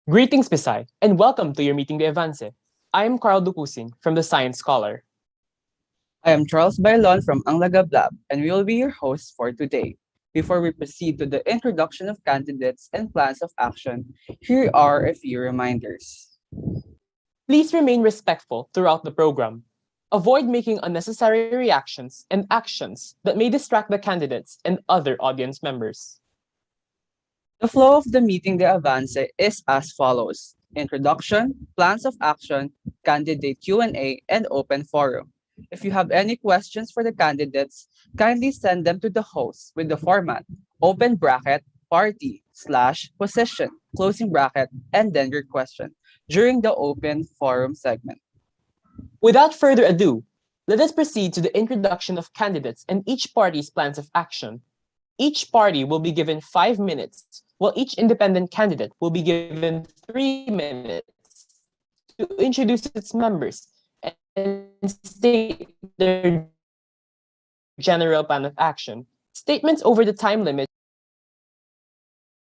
Greetings, Pisay, and welcome to your meeting de Avance. I am Carl Ducusing from the Science Scholar. I am Charles Bailon from Anglagab Lab, and we will be your hosts for today. Before we proceed to the introduction of candidates and plans of action, here are a few reminders. Please remain respectful throughout the program. Avoid making unnecessary reactions and actions that may distract the candidates and other audience members. The flow of the meeting de Avance is as follows: introduction, plans of action, candidate Q&A, and open forum. If you have any questions for the candidates, kindly send them to the host with the format open bracket party slash position closing bracket and then your question during the open forum segment. Without further ado, let us proceed to the introduction of candidates and each party's plans of action. Each party will be given 5 minutes, while each independent candidate will be given 3 minutes to introduce its members and state their general plan of action. Statements over the time limit should be limited to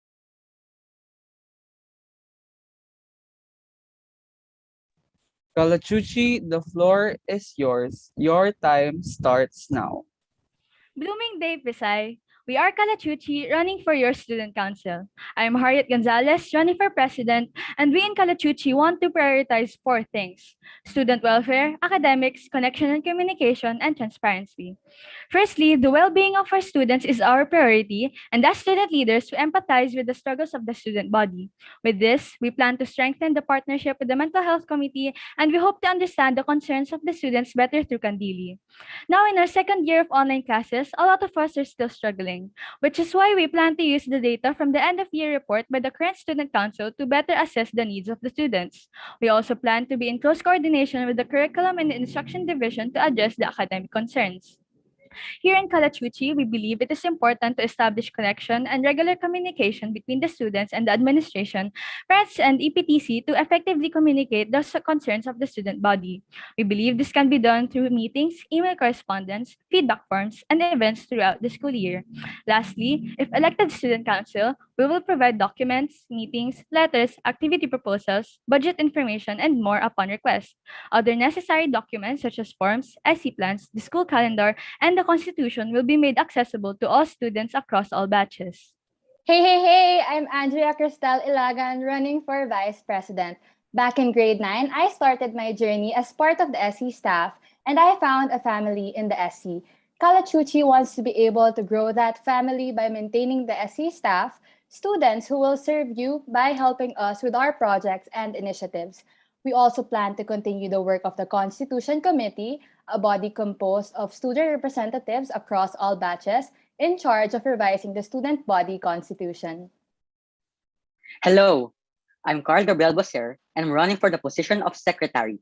2 minutes. Kalachuchi, the floor is yours. Your time starts now. Blooming Day, Pisay. We are Kalachuchi, running for your student council. I am Harriet Gonzalez, running for president, and we in Kalachuchi want to prioritize 4 things: student welfare, academics, connection and communication, and transparency. Firstly, the well-being of our students is our priority, and as student leaders, we empathize with the struggles of the student body. With this, we plan to strengthen the partnership with the Mental Health Committee, and we hope to understand the concerns of the students better through Kandili. Now, in our second year of online classes, a lot of us are still struggling, which is why we plan to use the data from the end of year report by the current Student Council to better assess the needs of the students. We also plan to be in close coordination with the Curriculum and Instruction Division to address the academic concerns. Here in Kalachuchi, we believe it is important to establish connection and regular communication between the students and the administration, parents, and EPTC to effectively communicate the concerns of the student body. We believe this can be done through meetings, email correspondence, feedback forms, and events throughout the school year. Lastly, if elected student council, we will provide documents, meetings, letters, activity proposals, budget information, and more upon request. Other necessary documents such as forms, IC plans, the school calendar, and the Constitution will be made accessible to all students across all batches. Hey, I'm Andrea Cristel Ilagan, running for Vice President. Back in grade 9, I started my journey as part of the SC staff, and I found a family in the SC. Kalachuchi wants to be able to grow that family by maintaining the SC staff, students who will serve you by helping us with our projects and initiatives. We also plan to continue the work of the Constitution Committee, a body composed of student representatives across all batches in charge of revising the student body constitution. Hello, I'm Carl Gabriel Boser and I'm running for the position of secretary.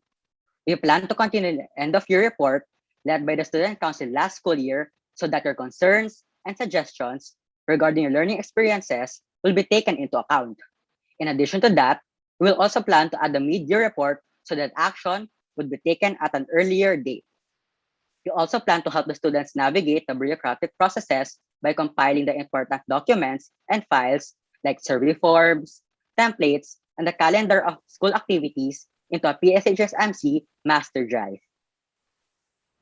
We plan to continue the end of year report led by the Student Council last school year so that your concerns and suggestions regarding your learning experiences will be taken into account. In addition to that, we will also plan to add a mid-year report so that action would be taken at an earlier date. We also plan to help the students navigate the bureaucratic processes by compiling the important documents and files like survey forms, templates, and the calendar of school activities into a PSHS-MC master drive.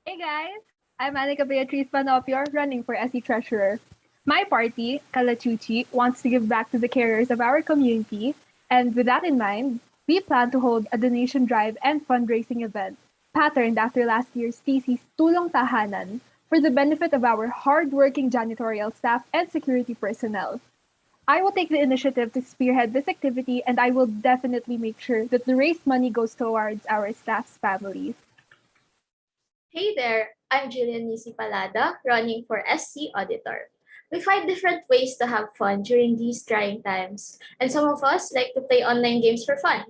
Hey guys, I'm Anika Beatriz Panopior, running for SE Treasurer. My party, Kalachuchi, wants to give back to the carers of our community, and with that in mind, we plan to hold a donation drive and fundraising event, patterned after last year's thesis Tulong Tahanan, for the benefit of our hardworking janitorial staff and security personnel. I will take the initiative to spearhead this activity, and I will definitely make sure that the raised money goes towards our staff's families. Hey there, I'm Jillian Nisi Palada, running for SC Auditor. We find different ways to have fun during these trying times, and some of us like to play online games for fun.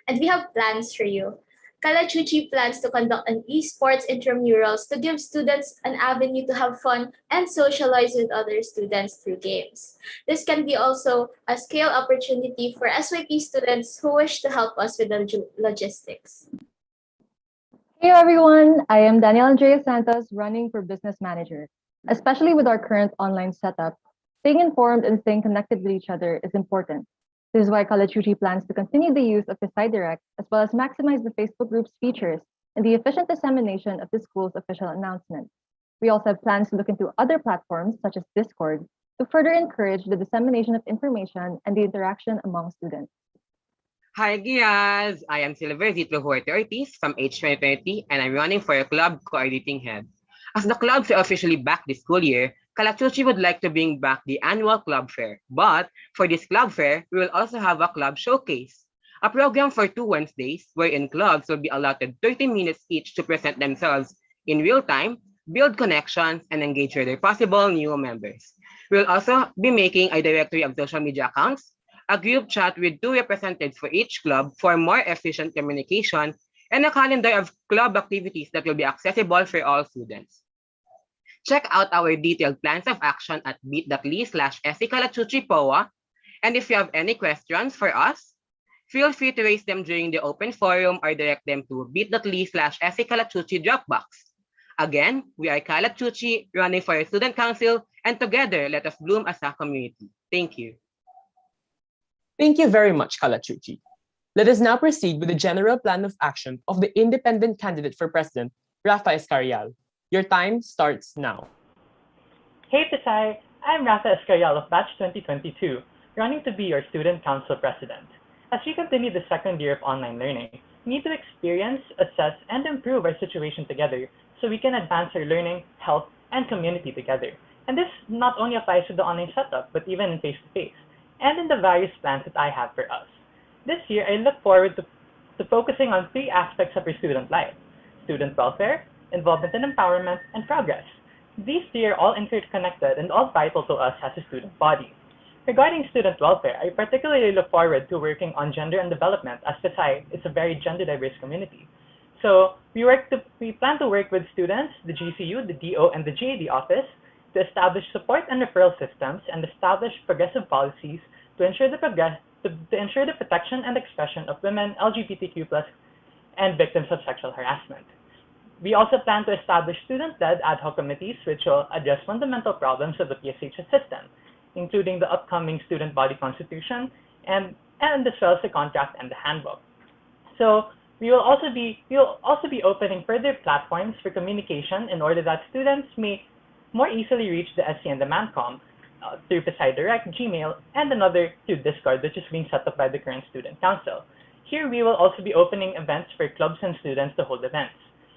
And we have plans for you. Kalachuchi plans to conduct an esports intramurals to give students an avenue to have fun and socialize with other students through games. This can be also a scale opportunity for SYP students who wish to help us with the logistics. Hey everyone, I am Daniel Andrea Santos, running for Business Manager. Especially with our current online setup, staying informed and staying connected with each other is important. This is why Kalachuchi plans to continue the use of the Direct as well as maximize the Facebook group's features and the efficient dissemination of the school's official announcements. We also have plans to look into other platforms such as Discord to further encourage the dissemination of information and the interaction among students. Hi, Giaz! I am Silver Zitlo Huerte Ortiz from H2030 and I'm running for a club coordinating head. As the clubs are officially back this school year, Kalachuchi would like to bring back the annual club fair. But for this club fair, we will also have a club showcase, a program for 2 Wednesdays wherein clubs will be allotted 30 minutes each to present themselves in real time, build connections, and engage with their possible new members. We will also be making a directory of social media accounts, a group chat with 2 representatives for each club for more efficient communication, and a calendar of club activities that will be accessible for all students. Check out our detailed plans of action at bit.ly/SCKalachuchiPOA, and if you have any questions for us, feel free to raise them during the open forum or direct them to bit.ly/SCKalachuchi Dropbox. Again, we are Kalachuchi running for a student council, and together let us bloom as a community. Thank you. Thank you very much, Kalachuchi. Let us now proceed with the general plan of action of the independent candidate for president, Rafa Escarial. Your time starts now. Hey Pisay, I'm Rafa Escarial of Batch 2022, running to be your student council president. As we continue the second year of online learning, we need to experience, assess, and improve our situation together so we can advance our learning, health, and community together. And this not only applies to the online setup, but even in face-to-face, and in the various plans that I have for us. This year, I look forward to focusing on 3 aspects of our student life: student welfare, involvement and empowerment, and progress. These 3 are all interconnected and all vital to us as a student body. Regarding student welfare, I particularly look forward to working on gender and development, as Pisay is a very gender diverse community. So we plan to work with students, the GCU, the DO, and the GAD office to establish support and referral systems and establish progressive policies to ensure the protection and expression of women, LGBTQ+, and victims of sexual harassment. We also plan to establish student-led ad hoc committees which will address fundamental problems of the PSHS system, including the upcoming student body constitution and as well as the contract and the handbook. So we will also be opening further platforms for communication in order that students may more easily reach the SC and the ManCom through Pisay Direct, Gmail, and another through Discord, which is being set up by the current student council. Here we will also be opening events for clubs and students to hold events.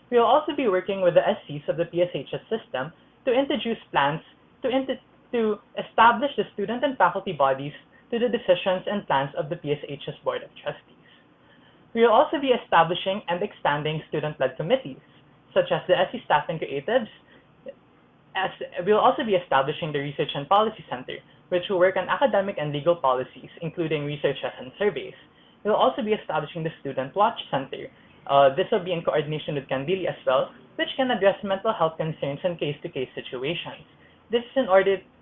We will also be working with the SCs of the PSHS system to introduce plans to establish the student and faculty bodies to the decisions and plans of the PSHS Board of Trustees. We will also be establishing and expanding student-led committees, such as the SC Staff and Creatives. We will also be establishing the Research and Policy Center, which will work on academic and legal policies, including researches and surveys. We will also be establishing the Student Watch Center. This will be in coordination with Candili as well, which can address mental health concerns and case-to-case situations. This is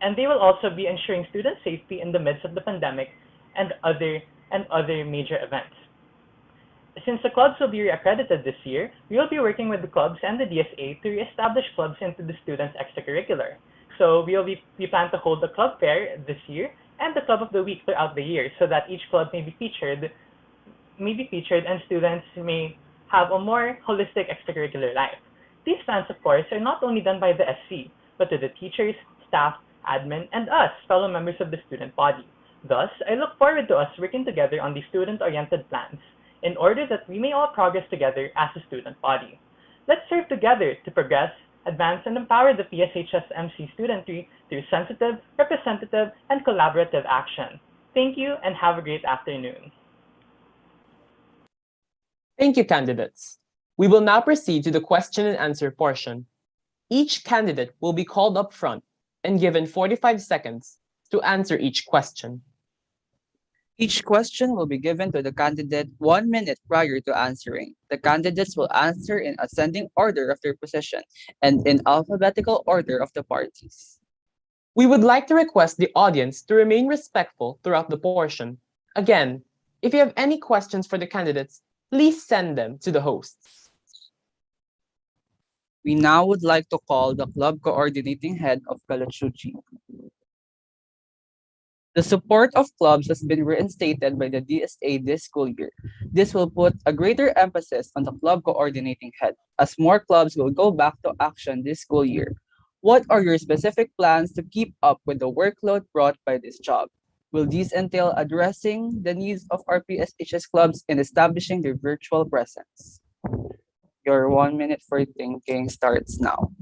and they will also be ensuring student safety in the midst of the pandemic and other major events. Since the clubs will be reaccredited this year, we will be working with the clubs and the DSA to reestablish clubs into the students' extracurricular. So we plan to hold the club fair this year and the club of the week throughout the year, so that each club may be featured and students may have a more holistic extracurricular life. These plans, of course, are not only done by the SC, but to the teachers, staff, admin, and us, fellow members of the student body. Thus, I look forward to us working together on these student-oriented plans in order that we may all progress together as a student body. Let's serve together to progress, advance, and empower the PSHS-MC studentry through sensitive, representative, and collaborative action. Thank you and have a great afternoon. Thank you, candidates. We will now proceed to the question and answer portion. Each candidate will be called up front and given 45 seconds to answer each question. Each question will be given to the candidate 1 minute prior to answering. The candidates will answer in ascending order of their position and in alphabetical order of the parties. We would like to request the audience to remain respectful throughout the portion. Again, if you have any questions for the candidates, please send them to the hosts. We now would like to call the club coordinating head of Kalachuchi. The support of clubs has been reinstated by the DSA this school year. This will put a greater emphasis on the club coordinating head, as more clubs will go back to action this school year. What are your specific plans to keep up with the workload brought by this job? Will these entail addressing the needs of our PSHS clubs in establishing their virtual presence? Your 1 minute for thinking starts now.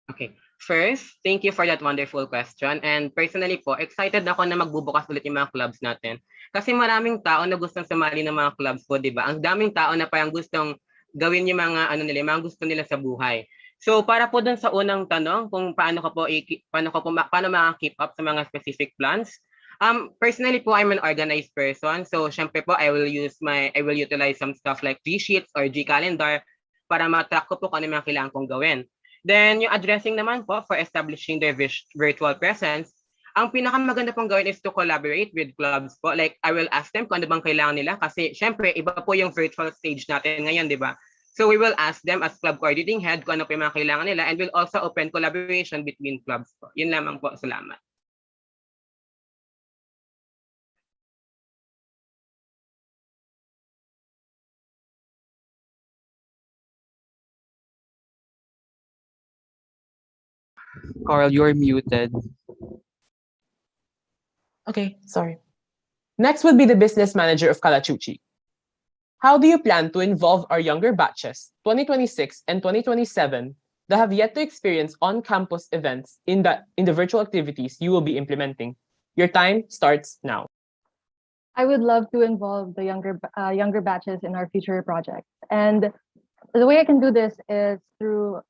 Okay. First, thank you for that wonderful question. And personally po, excited ako na magbubukas ulit yung mga clubs natin. Kasi maraming tao na gustong sumali ng mga clubs po, di ba? Ang daming tao na parang gustong gawin yung mga ano nila, yung mga gusto nila sa buhay. So para po dun sa unang tanong kung paano maka-keep up sa mga specific plans. Personally po, I'm an organized person. So syempre po, I will utilize some stuff like G-Sheets or G-Calendar para ma-track ko po kung ano yung mga kailangan kong gawin. Then, yung addressing naman po for establishing their virtual presence, ang pinakamaganda pong gawin is to collaborate with clubs po. Like, I will ask them kung ano bang kailangan nila kasi syempre, iba po yung virtual stage natin ngayon, di ba? So, we will ask them as club coordinating head kung ano po yung mga kailangan nila and we'll also open collaboration between clubs po. Yun lamang po. Salamat. Carl, you're muted. Okay, sorry. Next would be the business manager of Kalachuchi. How do you plan to involve our younger batches, 2026 and 2027, that have yet to experience on-campus events in the virtual activities you will be implementing? Your time starts now. I would love to involve the younger batches in our future projects. And the way I can do this is through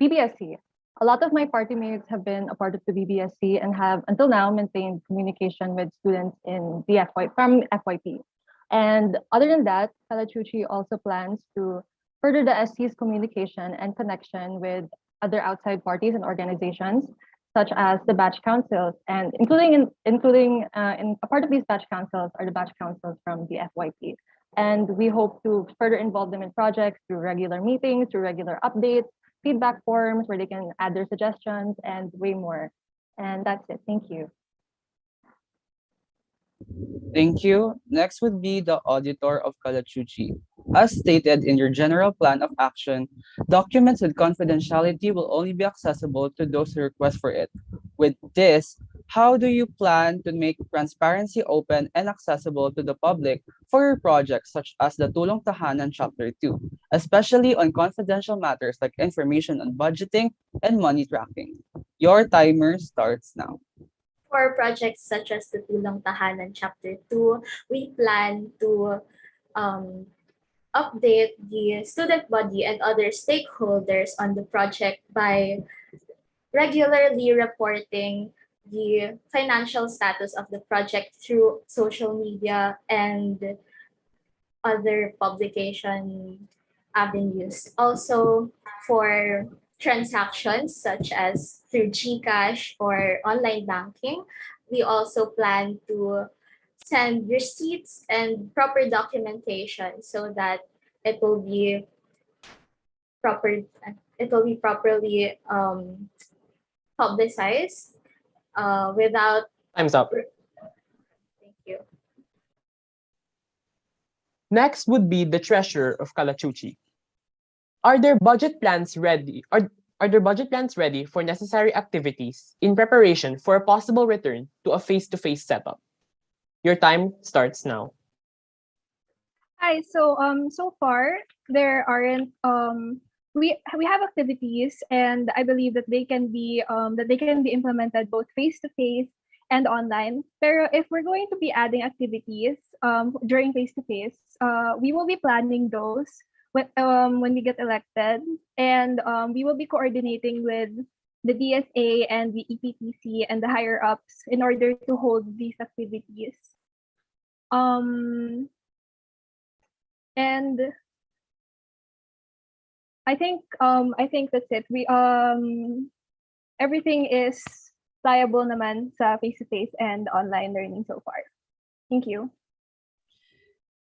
BBSC. A lot of my party mates have been a part of the BBSC and have until now maintained communication with students in the from FYP. And other than that, Kalachuchi also plans to further the SC's communication and connection with other outside parties and organizations, such as the batch councils, and including in a part of these batch councils are the batch councils from the FYP. And we hope to further involve them in projects through regular meetings, through regular updates, feedback forms where they can add their suggestions, and way more. And that's it. Thank you. Thank you. Next would be the auditor of Kalachuchi. As stated in your general plan of action, documents with confidentiality will only be accessible to those who request for it. With this, how do you plan to make transparency open and accessible to the public for your projects such as the Tulong Tahanan Chapter 2, especially on confidential matters like information on budgeting and money tracking? Your timer starts now. For projects such as the Tulong Tahanan Chapter 2, we plan to update the student body and other stakeholders on the project by regularly reporting the financial status of the project through social media and other publication avenues. Also, for transactions such as through GCash or online banking, we also plan to send receipts and proper documentation so that it will be properly publicized without. Time's up. Thank you. Next would be the treasurer of Kalachuchi. Are their budget plans ready? Are are their budget plans ready for necessary activities in preparation for a possible return to a face-to-face setup? Your time starts now. Hi. So far there aren't we have activities, and I believe that they can be implemented both face to face and online. Pero if we're going to be adding activities during face to face, we will be planning those when we get elected, and we will be coordinating with the DSA and the EPTC and the higher ups in order to hold these activities. And I think that's it. We everything is pliable naman sa face-to-face and online learning so far. Thank you.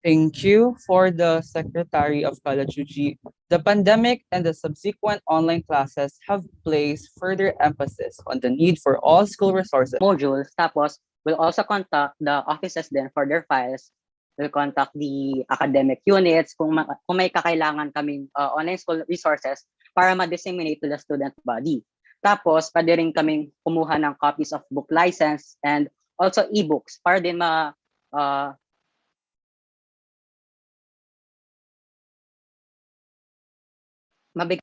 Thank you for the Secretary of Kalachuchi. The pandemic and the subsequent online classes have placed further emphasis on the need for all school resources. Modules. Tapos, we'll also contact the offices then for their files. We'll contact the academic units kung may kakailangan kaming online school resources para ma-disseminate to the student body. Tapos, pwede rin kaming kumuha ng copies of book license and also e-books para din mabigyan.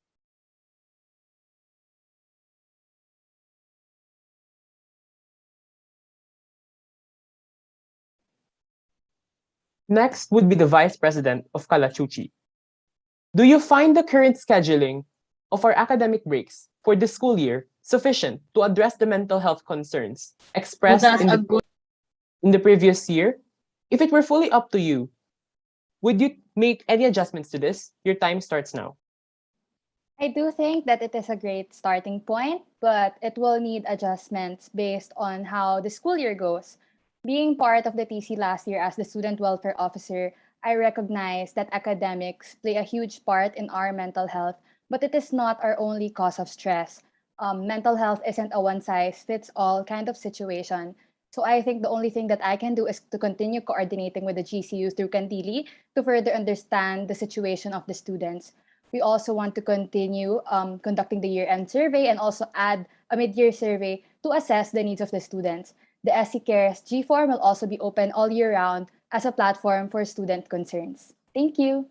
Next would be the Vice President of Kalachuchi. Do you find the current scheduling of our academic breaks for this school year sufficient to address the mental health concerns expressed in the previous year? If it were fully up to you, would you make any adjustments to this? Your time starts now. I do think that it is a great starting point, but it will need adjustments based on how the school year goes. Being part of the TC last year as the student welfare officer, I recognize that academics play a huge part in our mental health, but it is not our only cause of stress. Mental health isn't a one size fits all kind of situation. So I think the only thing that I can do is to continue coordinating with the GCUs through Cantili to further understand the situation of the students. We also want to continue conducting the year-end survey and also add a mid-year survey to assess the needs of the students. The SC Cares G4 will also be open all year round as a platform for student concerns. Thank you.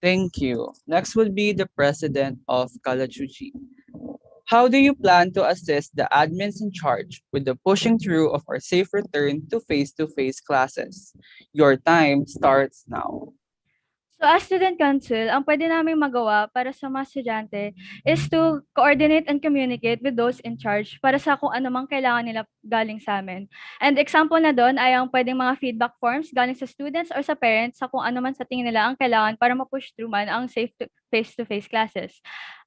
Thank you. Next would be the President of Kalachuchi. How do you plan to assist the admins in charge with the pushing through of our safe return to face-to-face classes? Your time starts now. So as student council, ang pwede namin magawa para sa mga estudyante is to coordinate and communicate with those in charge para sa kung ano mang kailangan nila galing sa amin. And example na doon ay ang pwedeng mga feedback forms galing sa students or sa parents sa kung ano man sa tingin nila ang kailangan para ma-push through man ang safe face-to-face classes.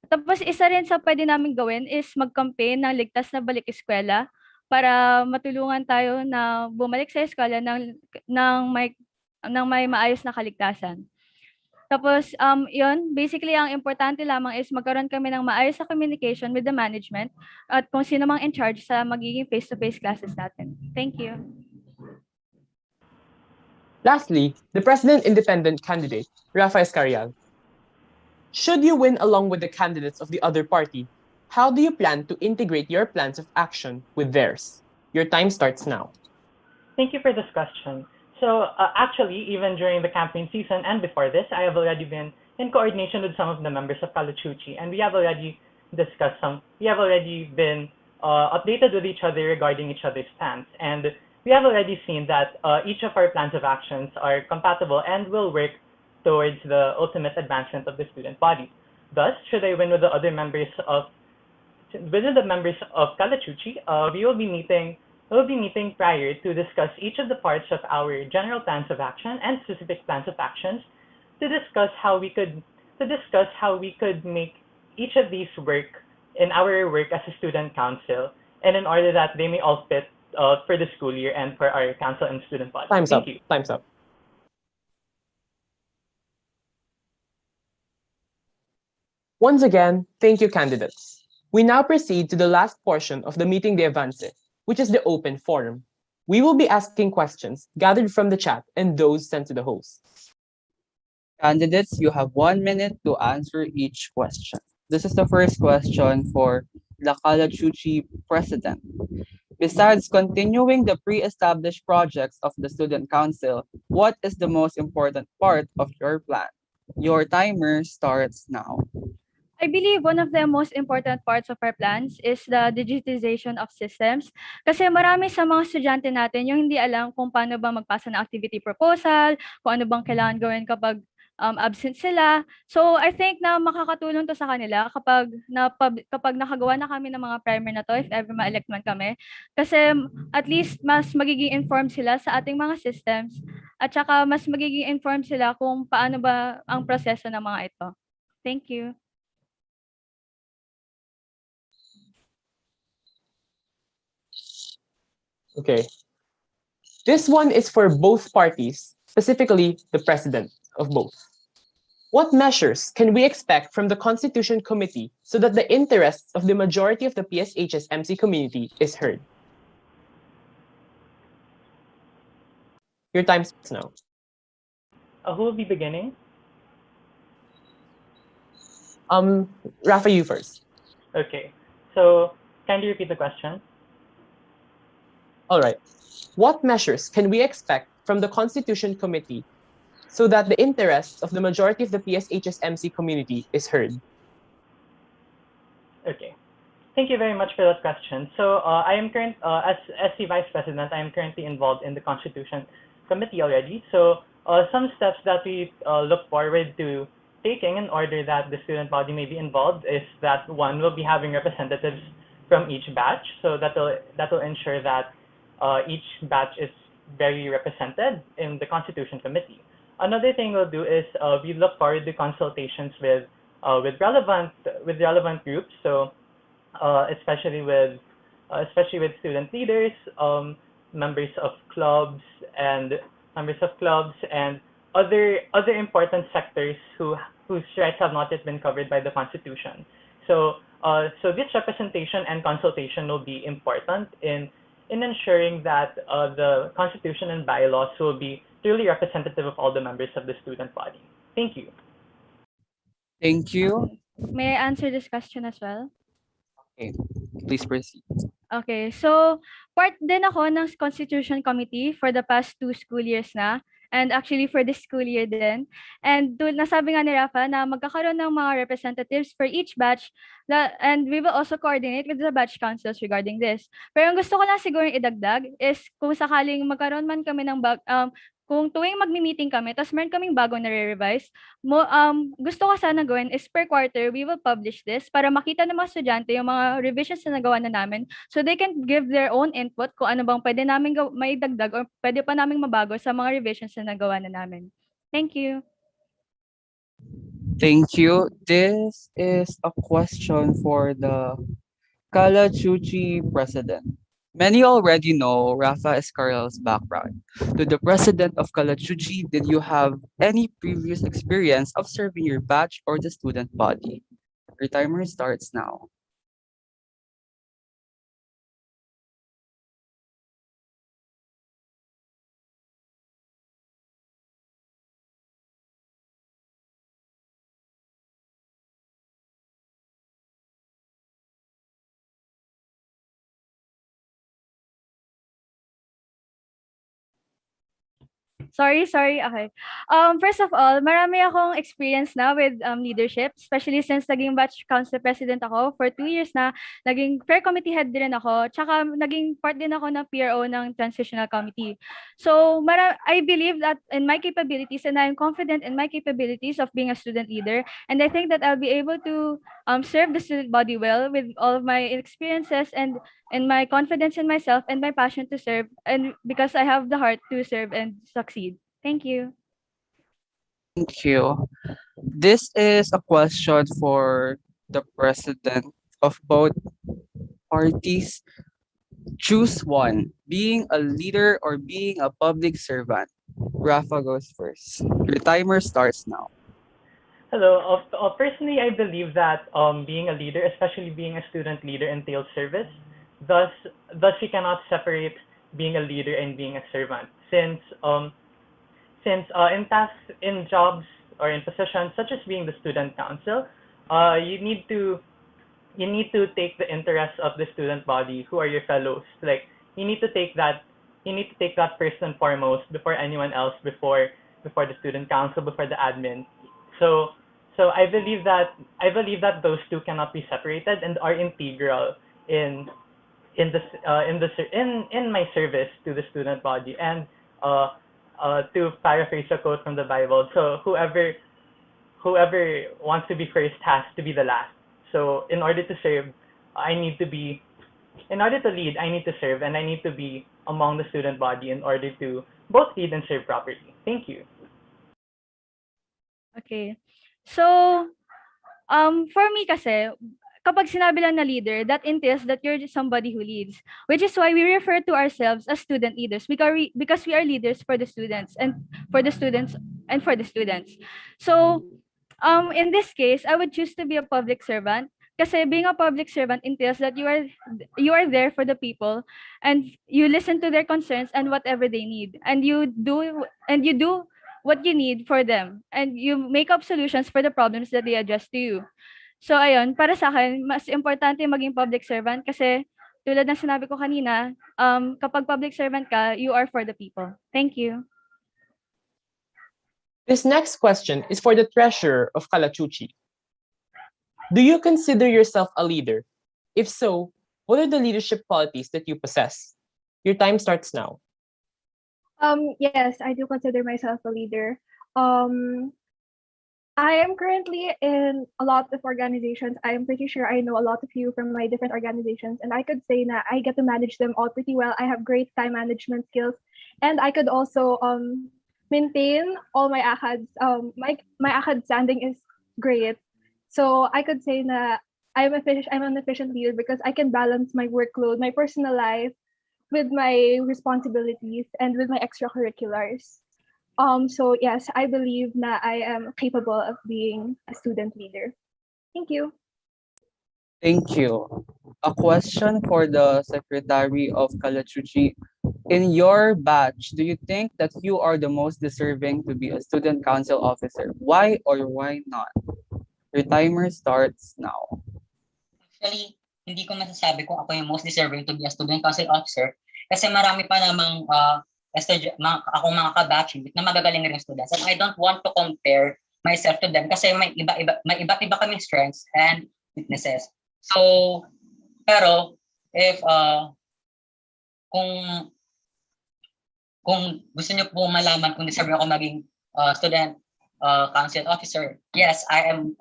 Tapos isa rin sa pwede namin gawin is mag-campaign ng ligtas na balik eskwela para matulungan tayo na bumalik sa eskwela ng may maayos na kaligtasan. Tapos, yun, basically, ang importante lamang is magkaroon kami ng maayos na communication with the management at kung sino mang in charge sa magiging face-to-face classes natin. Thank you. Lastly, the President Independent candidate, Rafa Escarial. Should you win along with the candidates of the other party, how do you plan to integrate your plans of action with theirs? Your time starts now. Thank you for this question. So actually, even during the campaign season and before this, I have already been in coordination with some of the members of Kalachuchi, and we have already been updated with each other regarding each other's plans. And we have already seen that each of our plans of actions are compatible and will work towards the ultimate advancement of the student body. Thus, should I win with the members of Kalachuchi, we will be meeting prior to discuss each of the parts of our general plans of action and specific plans of actions to discuss how we could make each of these work in our work as a student council, and in order that they may all fit for the school year and for our council and student body. Thank you. Time's up. Once again, thank you, candidates. We now proceed to the last portion of the meeting de Avance, which is the open forum. We will be asking questions gathered from the chat and those sent to the host. Candidates, you have 1 minute to answer each question. This is the first question for the Kalachuchi president. Besides continuing the pre-established projects of the Student Council, what is the most important part of your plan? Your timer starts now. I believe one of the most important parts of our plans is the digitization of systems. Kasi marami sa mga estudyante natin yung hindi alam kung paano ba magpasa ng activity proposal, kung ano bang kailangan gawin kapag absent sila. So I think na makakatulong to sa kanila kapag nakagawa na kami ng mga primer na to, if ever ma-elect man kami. Kasi at least mas magiging informed sila sa ating mga systems at saka mas magiging informed sila kung paano ba ang proseso ng mga ito. Thank you. Okay. This one is for both parties, specifically the president of both. What measures can we expect from the Constitution Committee so that the interests of the majority of the PSHS-MC community is heard? Your time starts now. Who will be beginning? Rafa, you first. Okay. So, can you repeat the question? All right. What measures can we expect from the Constitution Committee so that the interests of the majority of the PSHS-MC community is heard? Okay. Thank you very much for that question. So I am as SC Vice President, I am currently involved in the Constitution Committee already. So some steps that we look forward to taking in order that the student body may be involved is that one, will be having representatives from each batch. So that will ensure that each batch is very represented in the Constitution Committee. Another thing we'll do is we look forward to consultations with relevant groups. So especially with student leaders, members of clubs, and other important sectors whose rights have not yet been covered by the Constitution. So this representation and consultation will be important in ensuring that the Constitution and bylaws will be truly representative of all the members of the student body. Thank you. Thank you. May I answer this question as well? Okay, please proceed. Okay, so part din ako ng Constitution Committee for the past 2 school years na. And actually for this school year din. And nasabi nga ni Rafa na magkakaroon ng mga representatives for each batch and we will also coordinate with the batch councils regarding this. Pero ang gusto ko lang siguro idagdag is kung sakaling magkaroon man kami ng kung tuwing magmi-meeting kami, tapos meron kaming bagong nare-revise, gusto ko sana gawin is per quarter, we will publish this para makita ng mga estudyante yung mga revisions na nagawa na namin so they can give their own input kung ano bang pwede namin may dagdag or pwede pa namin mabago sa mga revisions na nagawa na namin. Thank you. Thank you. This is a question for the Kalachuchi president. Many already know Rafa Escarel's background. To the president of Kalachuchi, did you have any previous experience of serving your batch or the student body? Your timer starts now. Sorry. Okay. First of all, marami akong experience na with leadership, especially since naging batch council president ako for 2 years na, naging fair committee head din ako, tsaka naging part din ako ng PRO ng transitional committee. So, I believe that in my capabilities and I'm confident in my capabilities of being a student leader, and I think that I'll be able to serve the student body well with all of my experiences and my confidence in myself and my passion to serve, and because I have the heart to serve and succeed. Thank you. Thank you. This is a question for the president of both parties. Choose one, being a leader or being a public servant. Rafa goes first. Your timer starts now. Hello. Personally, I believe that being a leader, especially being a student leader, entails service. Thus, you cannot separate being a leader and being a servant, since in jobs or in positions such as being the student council, you need to take the interests of the student body who are your fellows. Like you need to take that first and foremost before anyone else, before the student council, before the admin. So I believe that those two cannot be separated and are integral in my service to the student body. And to paraphrase a quote from the Bible, so whoever wants to be first has to be the last. So in order to serve, in order to lead, I need to serve, and I need to be among the student body in order to both lead and serve properly. Thank you. Okay. So, for me kasi, kapag sinabi lang na leader, that entails that you're just somebody who leads, which is why we refer to ourselves as student leaders, because we are leaders for the students and for the students and for the students. So, in this case, I would choose to be a public servant. Kasi being a public servant entails that you are there for the people, and you listen to their concerns and whatever they need, and you do what you need for them, and you make up solutions for the problems that they address to you. So ayun, para sa akin, mas importante maging public servant kasi tulad ng sinabi ko kanina, kapag public servant ka, you are for the people. Thank you. This next question is for the treasurer of Kalachuchi. Do you consider yourself a leader? If so, what are the leadership qualities that you possess? Your time starts now. Yes, I do consider myself a leader. I am currently in a lot of organizations. I am pretty sure I know a lot of you from my different organizations, and I could say that I get to manage them all pretty well. I have great time management skills, and I could also maintain all my ACADs. My ACAD standing is great, so I could say that I'm an efficient leader because I can balance my workload, my personal life, with my responsibilities and with my extracurriculars. So yes, I believe that I am capable of being a student leader. Thank you. Thank you. A question for the Secretary of Kalachuchi. In your batch, do you think that you are the most deserving to be a student council officer? Why or why not? Your timer starts now. Actually, hindi ko masasabi kung ako yung most deserving to be a student council officer kasi marami pa namang akong mga kabatchmate na magagaling rin students, and I don't want to compare myself to them kasi may iba't iba kaming strengths and weaknesses. So, pero if kung gusto niyo po malaman kung deserve ako maging student council officer, yes, I am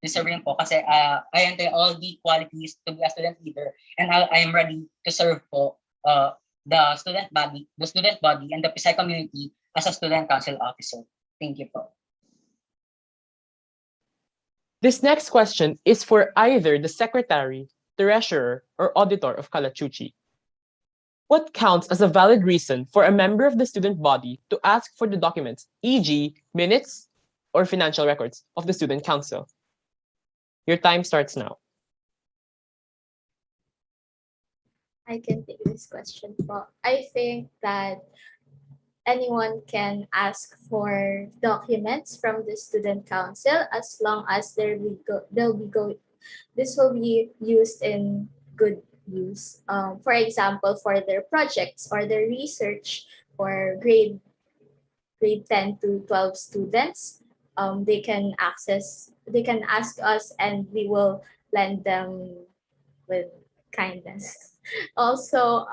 deserving po kasi I enter all the qualities to be a student leader, and I am ready to serve po the student body, and the PSI community as a student council officer. Thank you po. This next question is for either the secretary, treasurer, or auditor of Kalachuchi. What counts as a valid reason for a member of the student body to ask for the documents, e.g., minutes or financial records of the student council? Your time starts now. I can take this question po. I think that anyone can ask for documents from the student council as long as this will be used in good use. For example, for their projects or their research for grade 10 to 12 students, they can ask us and we will lend them with kindness. Also,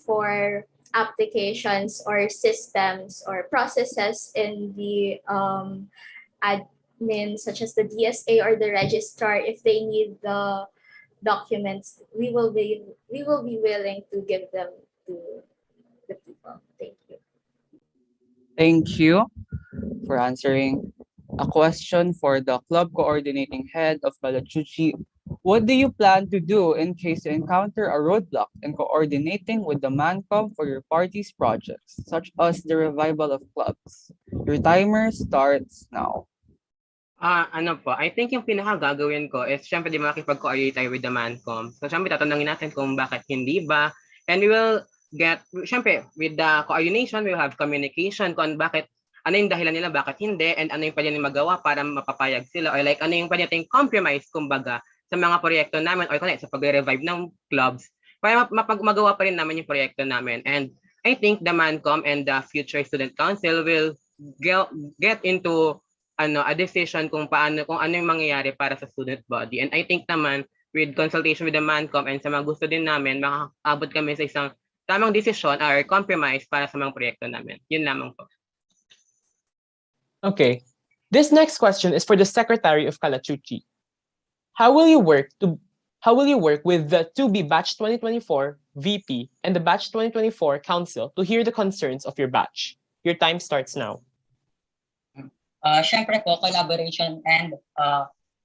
for applications or systems or processes in the admin, such as the DSA or the registrar, if they need the documents, we will be willing to give them to the people. Thank you. Thank you for answering. A question for the club coordinating head of Kalachuchi. What do you plan to do in case you encounter a roadblock in coordinating with the MANCOM for your party's projects, such as the revival of clubs? Your timer starts now. Ano po, I think yung pinaka-gagawin ko is syempre di makikipag-coordinate tayo with the Mancom. So syempre tatanungin natin kung bakit hindi ba. And we will syempre with the coordination, we will have communication kung bakit, ano yung dahilan nila, bakit hindi, and ano yung pwede nila magawa para mapapayag sila, or like ano yung pwede nating compromise, kumbaga, sa mga proyekto namin, or sa pag-revive ng clubs, para magawa pa rin namin yung proyekto namin. And I think the Mancom and the future student council will get into a decision kung ano yung mangyayari para sa student body. And I think naman with consultation with the Mancom and sa mga gusto din namin, makakaabot kami sa isang tamang desisyon or compromise para sa mga proyekto namin. Yun lamang po. Okay. This next question is for the Secretary of Kalachuchi. How will you work with the to-be Batch 2024 VP and the Batch 2024 Council to hear the concerns of your batch? Your time starts now. Syempre po, collaboration and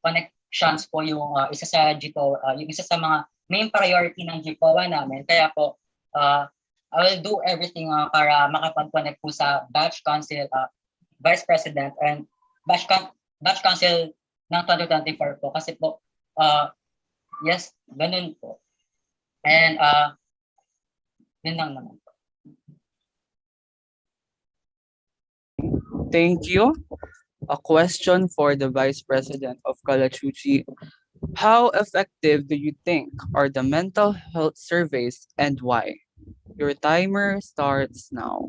connections po yung isa sa GPO, yung isa sa mga main priority ng GPOA namin. Kaya po, I will do everything para makapag-connect po sa Batch Council, Vice President, and Batch Council ng 2024 po. Kasi po, yes, ganun po. And yun lang naman po. Thank you. A question for the Vice President of Kalachuchi. How effective do you think are the mental health surveys and why? Your timer starts now.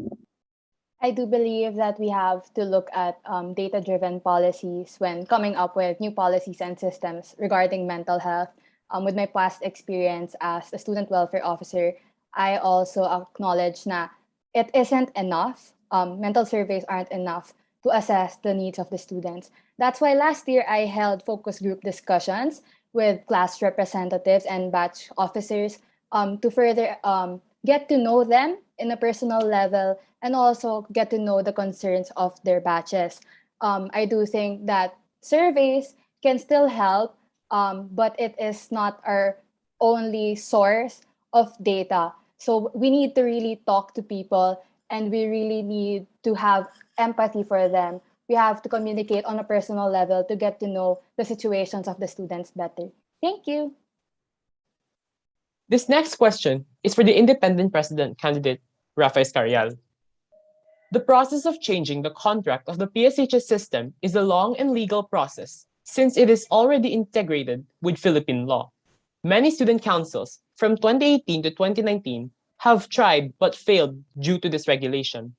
I do believe that we have to look at data-driven policies when coming up with new policies and systems regarding mental health. With my past experience as a student welfare officer, I also acknowledge that it isn't enough. Mental surveys aren't enough to assess the needs of the students. That's why last year I held focus group discussions with class representatives and batch officers to further get to know them in a personal level and also get to know the concerns of their batches. I do think that surveys can still help, but it is not our only source of data. So we need to really talk to people and we really need to have empathy for them. We have to communicate on a personal level to get to know the situations of the students better. Thank you. This next question is for the independent president candidate, Rafa Escarial. The process of changing the contract of the PSHS system is a long and legal process since it is already integrated with Philippine law. Many student councils from 2018 to 2019 have tried but failed due to this regulation.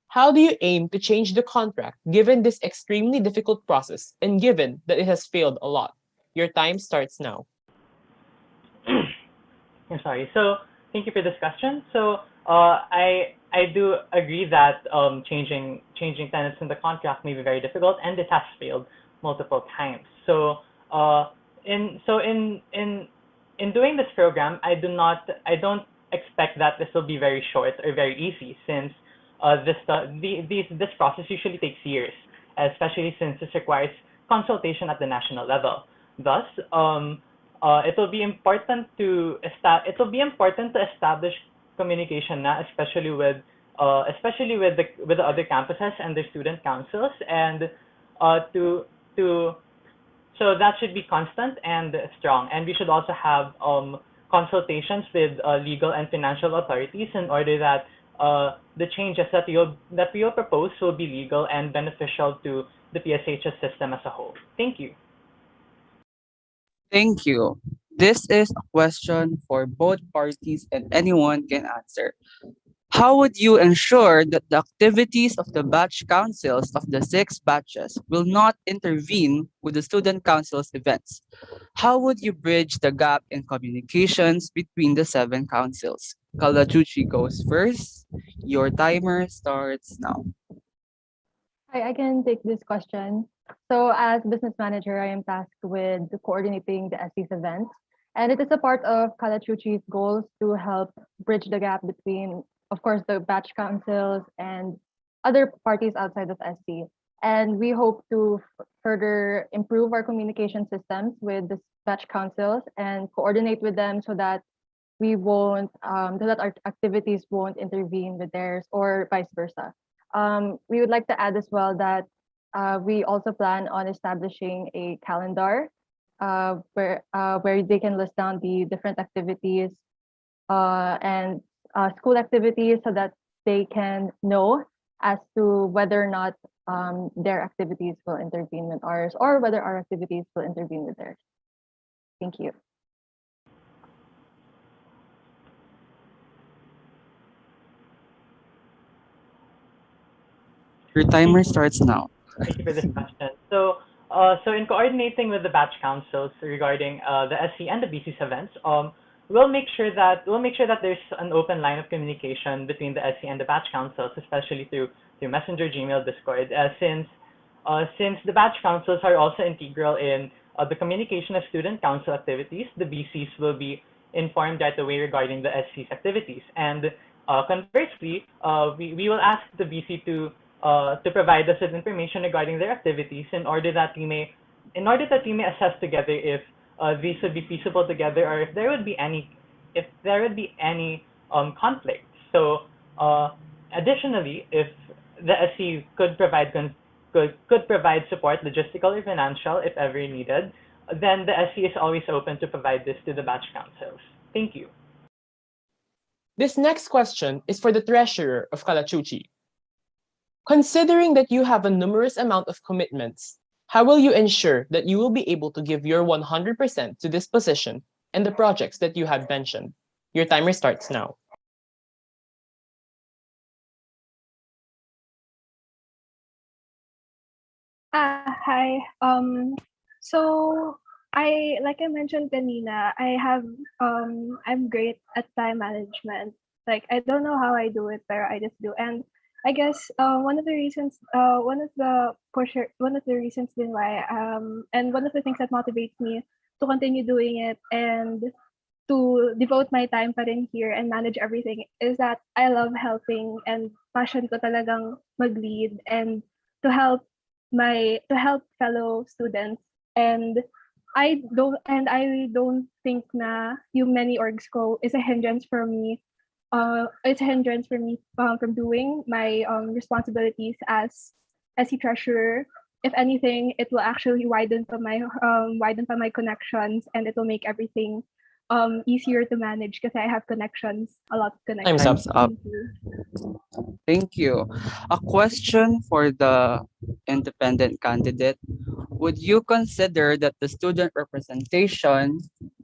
How do you aim to change the contract given this extremely difficult process and given that it has failed a lot? Your time starts now. I'm sorry. So thank you for this question. So I do agree that changing tenants in the contract may be very difficult, and it has failed multiple times. So in doing this program, I don't expect that this will be very short or very easy, since this process usually takes years, especially since this requires consultation at the national level. Thus, it will be important to establish communication na, especially with the other campuses and their student councils, and so that should be constant and strong. And we should also have consultations with legal and financial authorities in order that the changes that we will propose will be legal and beneficial to the PSHS system as a whole. Thank you. Thank you. This is a question for both parties and anyone can answer. How would you ensure that the activities of the batch councils of the 6 batches will not intervene with the student council's events? How would you bridge the gap in communications between the 7 councils? Kalachuchi goes first. Your timer starts now. I can take this question. So as business manager, I am tasked with coordinating the SC's events. And it is a part of Kalachuchi's goals to help bridge the gap between, of course, the batch councils and other parties outside of SC. And we hope to further improve our communication systems with the batch councils and coordinate with them so that we won't, so that our activities won't intervene with theirs or vice versa. We would like to add as well that we also plan on establishing a calendar where they can list down the different activities and school activities so that they can know as to whether or not their activities will intervene with ours or whether our activities will intervene with theirs. Thank you. Your timer starts now. Thank you for this question. So in coordinating with the batch councils regarding the SC and the BC's events, we'll make sure that there's an open line of communication between the SC and the batch councils, especially through Messenger, Gmail, Discord, since the batch councils are also integral in the communication of student council activities. The BCs will be informed right away regarding the SC's activities, and conversely, we will ask the BC to provide us with information regarding their activities in order that we may assess together if these would be feasible together or if there would be any conflict. So additionally, if the SC could provide support, logistical or financial, if ever needed, then the SC is always open to provide this to the batch councils. Thank you. This next question is for the treasurer of Kalachuchi. Considering that you have a numerous amount of commitments, how will you ensure that you will be able to give your 100% to this position and the projects that you have mentioned? Your timer starts now. Hi. So like I mentioned kanina, I'm great at time management. Like I don't know how I do it, but I just do. And I guess one of the reasons then why and one of the things that motivates me to continue doing it and to devote my time pa rin here and manage everything is that I love helping, and passion ko talagang mag-lead and to help fellow students. And I don't think na yung many orgs ko is a hindrance for me. It's a hindrance for me from doing my responsibilities as SE treasurer. If anything, it will actually widen pa my connections, and it will make everything easier to manage because I have connections, a lot of connections. Time's up. Thank you. Thank you. A question for the independent candidate. Would you consider that the student representation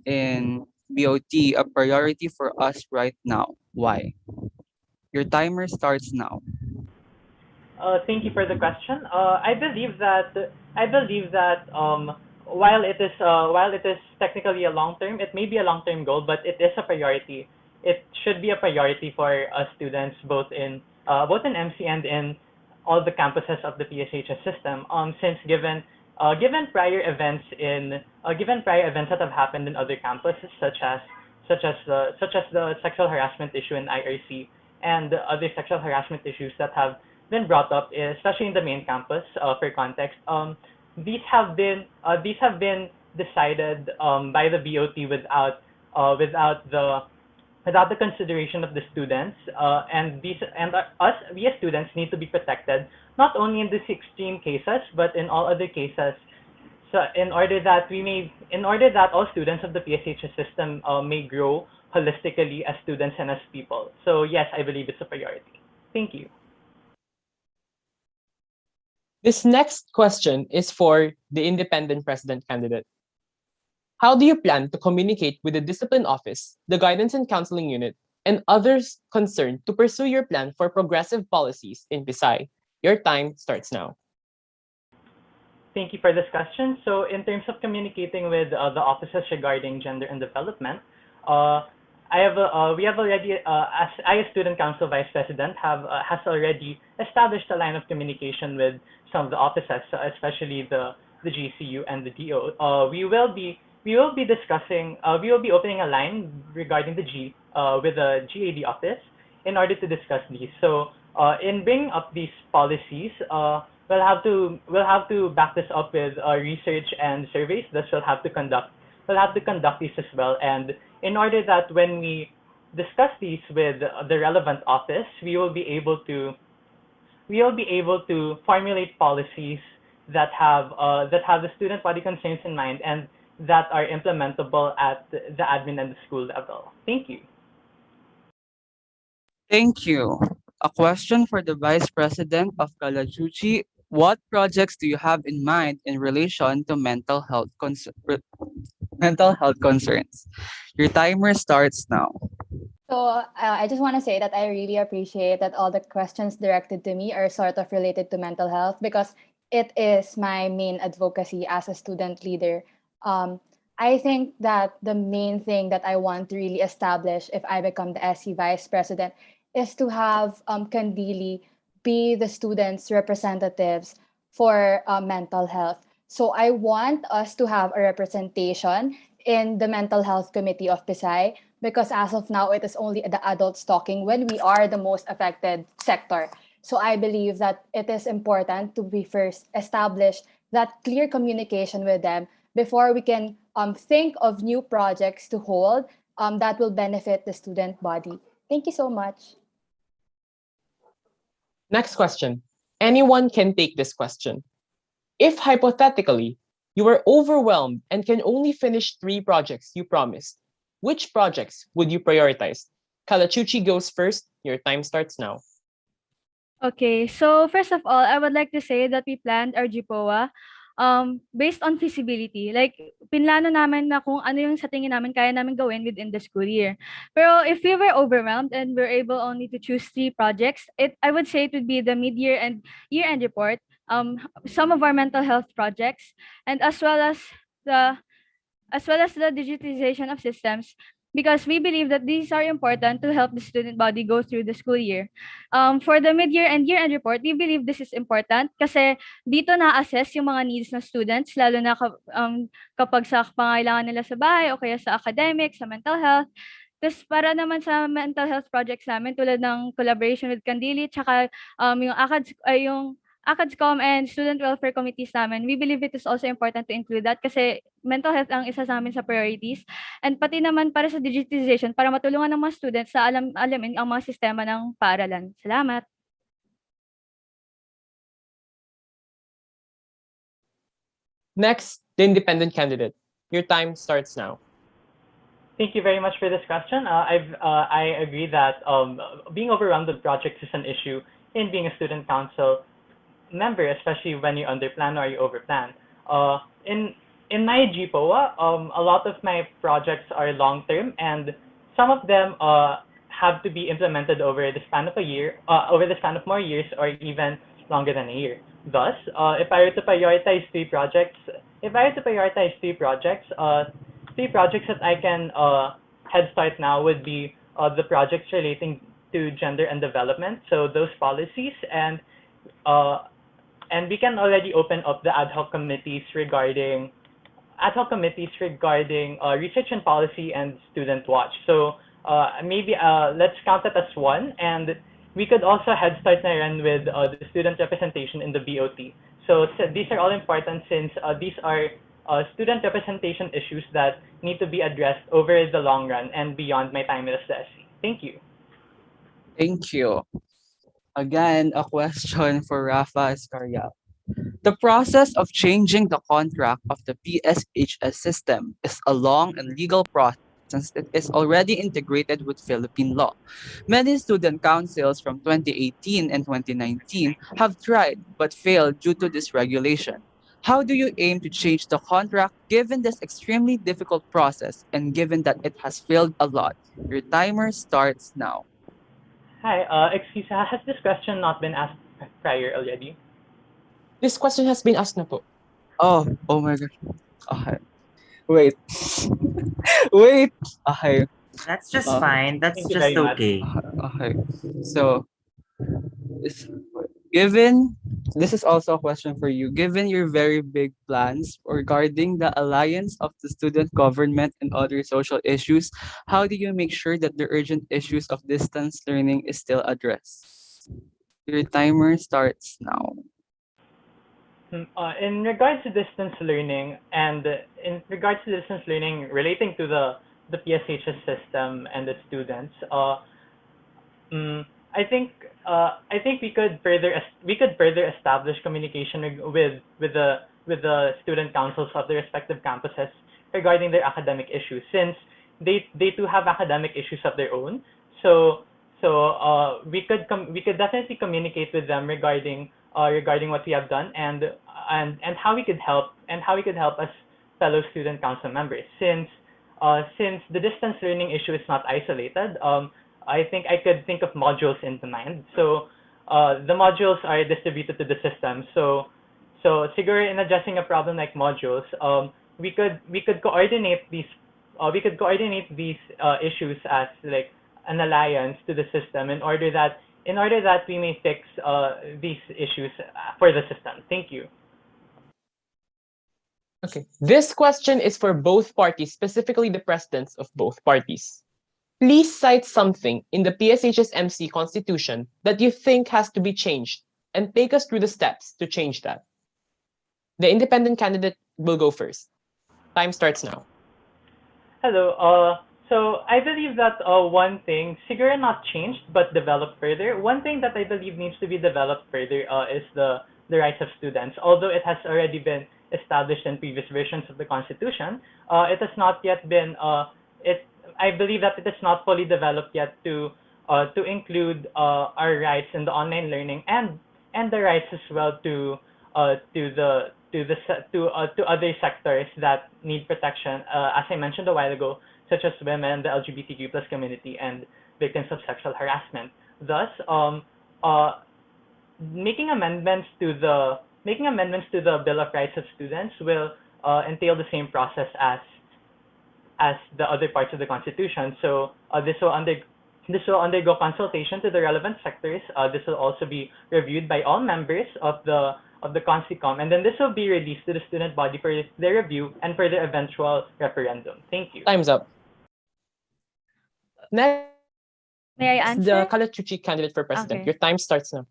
in BOT a priority for us right now? Why? Your timer starts now. Thank you for the question. I believe that while it is technically a long term, it may be a long term goal, but it is a priority. It should be a priority for students both in MC and in all the campuses of the PSHS system. Since given prior events that have happened in other campuses, such as the sexual harassment issue in IRC and other sexual harassment issues that have been brought up, especially in the main campus. For context, these have been decided by the BOT without the consideration of the students, and we as students need to be protected not only in these extreme cases but in all other cases. So in order that all students of the PSHS system may grow holistically as students and as people. So yes, I believe it's a priority. Thank you. This next question is for the independent president candidate. How do you plan to communicate with the discipline office, the guidance and counseling unit, and others concerned to pursue your plan for progressive policies in Pisay? Your time starts now. Thank you for this question. So in terms of communicating with the offices regarding gender and development, we have already, as I, as student council vice president, has already established a line of communication with some of the offices, especially the GCU and the DO. We will be opening a line regarding with the GAD office in order to discuss these. So in bringing up these policies, we'll have to back this up with research and surveys that we'll have to conduct these as well. And in order that when we discuss these with the relevant office, we will be able to formulate policies that have the student body constraints in mind and that are implementable at the admin and the school level. Thank you. Thank you. A question for the Vice President of Kalachuchi. What projects do you have in mind in relation to mental health concerns? Your timer starts now. So I just want to say that I really appreciate that all the questions directed to me are sort of related to mental health because it is my main advocacy as a student leader. Um, I think that the main thing that I want to really establish if I become the SC Vice President is to have Kandili be the students' representatives for mental health. So I want us to have a representation in the Mental Health Committee of PSI because as of now, it is only the adults talking when we are the most affected sector. So I believe that it is important to be first establish that clear communication with them before we can think of new projects to hold that will benefit the student body. Thank you so much. Next question. Anyone can take this question. If hypothetically, you were overwhelmed and can only finish 3 projects you promised, which projects would you prioritize? Kalachuchi goes first. Your time starts now. Okay, so first of all, I would like to say that we planned our GPOA based on feasibility. Like, pinlano namin na kung ano yung sa tingin namin kaya namin gawin within the school year. Pero if we were overwhelmed and we're able only to choose 3 projects, I would say it would be the mid-year and year-end report, some of our mental health projects, and the the digitization of systems because we believe that these are important to help the student body go through the school year. For the mid-year and year-end report, we believe this is important kasi dito na-assess yung mga needs ng students, lalo na kapag sa pangailangan nila sa bahay o kaya sa academic, sa mental health. Tapos para naman sa mental health projects namin tulad ng collaboration with Candili, tsaka yung ACADSCOM and student welfare committees namin, we believe it is also important to include that kasi mental health ang isa sa amin sa priorities. And pati naman para sa digitization, para matulungan ng mga students sa alamin ang mga sistema ng paaralan. Salamat. Next, the independent candidate. Your time starts now. Thank you very much for this question. I agree that being overwhelmed with projects is an issue in being a student council member, especially when you underplan or you overplan. In my GPOA, a lot of my projects are long term, and some of them have to be implemented over the span of a year, over the span of more years, or even longer than a year. Thus, if I were to prioritize 3 projects, three projects that I can head start now would be the projects relating to gender and development. So those policies and we can already open up the ad hoc committees regarding research and policy and student watch. So maybe let's count it as one, and we could also head start na rin with the student representation in the BOT. So these are all important since these are student representation issues that need to be addressed over the long run and beyond my time as the SC. Thank you. Thank you. Again, a question for Rafa Escarial. The process of changing the contract of the PSHS system is a long and legal process since it is already integrated with Philippine law. Many student councils from 2018 and 2019 have tried but failed due to this regulation. How do you aim to change the contract given this extremely difficult process and given that it has failed a lot? Your timer starts now. Hi, excuse me, has this question not been asked prior already? This question has been asked na po. Oh my gosh. Okay. Wait. Wait. Okay. That's just fine. That's Thank you just very much. okay. Okay. So, given this is also a question for you. Given your very big plans regarding the alliance of the student government and other social issues, how do you make sure that the urgent issues of distance learning is still addressed? Your timer starts now. In regards to distance learning relating to the PSHS system and the students, I think we could further establish communication with the student councils of the respective campuses regarding their academic issues, since they too have academic issues of their own. So we could definitely communicate with them regarding what we have done, and how we could help, as fellow student council members, since the distance learning issue is not isolated. I think I could think of modules in the mind. So the modules are distributed to the system. So siguro in addressing a problem like modules, we could coordinate these issues as like an alliance to the system, in order that we may fix these issues for the system. Thank you. Okay. This question is for both parties, specifically the presidents of both parties. Please cite something in the PSHS-MC Constitution that you think has to be changed, and take us through the steps to change that. The independent candidate will go first. Time starts now. Hello. So I believe that one thing, siguro not changed but developed further. One thing that I believe needs to be developed further is the rights of students. Although it has already been established in previous versions of the Constitution, it has not yet been it. I believe that it is not fully developed yet to include our rights in the online learning, and the rights as well to other sectors that need protection, as I mentioned a while ago, such as women, the LGBTQ plus community, and victims of sexual harassment. Thus, making amendments to the Bill of Rights of Students will entail the same process as the other parts of the Constitution. So this will undergo consultation to the relevant sectors. This will also be reviewed by all members of the CONSICOM, and then this will be released to the student body for their review and for their eventual referendum. Thank you. Time's up. Next, May I answer? the Kalachuchi candidate for president. Okay. Your time starts now.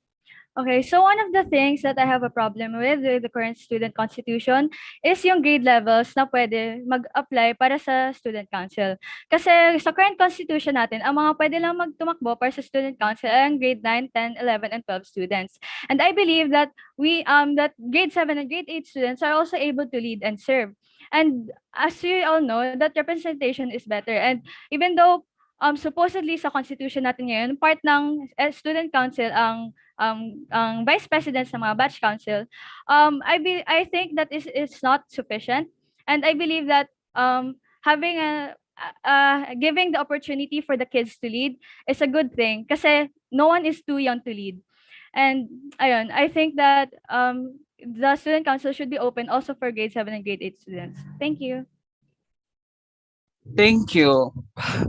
Okay, so one of the things that I have a problem with the current student constitution is yung grade levels na pwede mag-apply para sa student council. Kasi sa current constitution natin, ang mga pwede lang magtumakbo para sa student council ay ang grade 9, 10, 11, and 12 students. And I believe that that grade 7 and grade 8 students are also able to lead and serve. And as you all know, that representation is better. And even though supposedly sa constitution natin ngayon, part ng student council ang vice president sa mga batch council, I think that is not sufficient, and I believe that having giving the opportunity for the kids to lead is a good thing kasi no one is too young to lead. And ayun, I think that the student council should be open also for grade 7 and grade 8 students. Thank you. Thank you.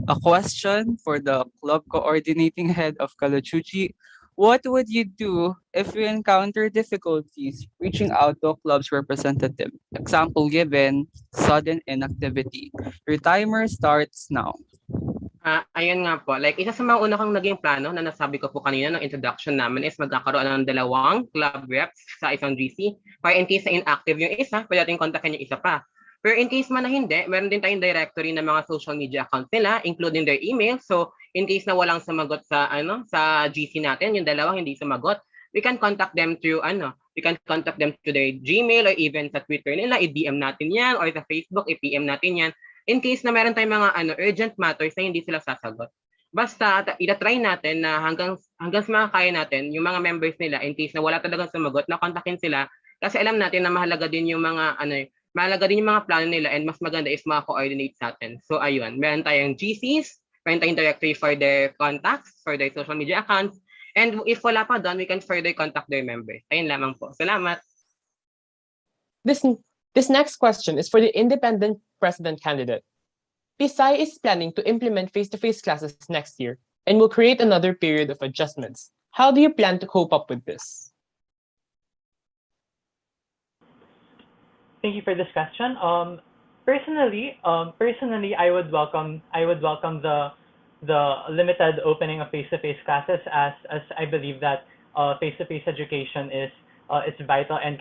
A question for the club coordinating head of Kalachuchi. What would you do if you encounter difficulties reaching out to a club's representative? Example given, sudden inactivity. Your timer starts now. Ayun nga po, like isa sa mga una kong naging plano na nasabi ko po kanina ng introduction namin is magkakaroon ng 2 club reps sa isang GC. Para in case na inactive yung isa, pwede natin kontakin yung isa pa. Pero in case man na hindi, meron din tayong directory ng mga social media accounts nila, including their email. So in case na walang sumagot sa GC natin, yung 2 hindi sumagot, we can contact them through their Gmail or even sa Twitter nila, i-DM natin yan, or sa Facebook, i-PM natin yan. In case na meron tayong mga urgent matters na hindi sila sasagot. Basta ita-try natin na hanggang sa makakaya natin, yung mga members nila, in case na wala talagang sumagot, na kontakin sila kasi alam natin na mahalaga din yung mga plano nila, and mas maganda is maka-coordinate sa atin. So ayun, meron tayong GCs, meron tayong directory for their contacts, for their social media accounts, and if wala pa doon, we can further contact their members. Ayun lamang po. Salamat. This next question is for the independent president candidate. PSI is planning to implement face-to-face classes next year and will create another period of adjustments. How do you plan to cope up with this? Thank you for this question. Personally, I would welcome the limited opening of face-to-face classes, as I believe that face-to-face education is vital and